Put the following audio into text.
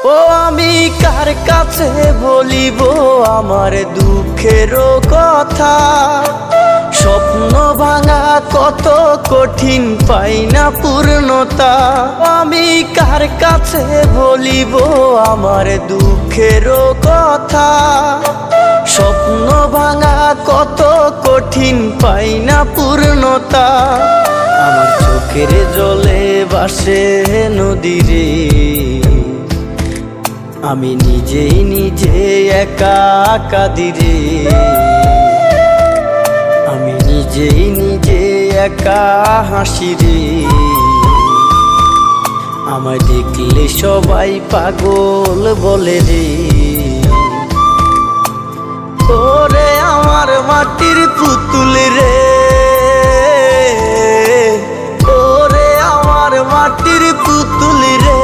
ও আমি কার কাছে বলিব আমার দুঃখের কথা, স্বপ্ন ভাঙা কত কঠিন পাই না পূর্ণতা। আমি কার কাছে বলিব আমার দুঃখের কথা, স্বপ্ন ভাঙা কত কঠিন পাই না পূর্ণতা। আমার চোখের জলে ভাসে নদীরে, আমি নিজেই নিজে একা কাঁদিরে, আমি নিজেই নিজে একা হাসি রে। আমায় দেখলে সবাই পাগল বলে রে। ওরে আমার মাটির পুতুল রে, ওরে আমার মাটির পুতুল রে,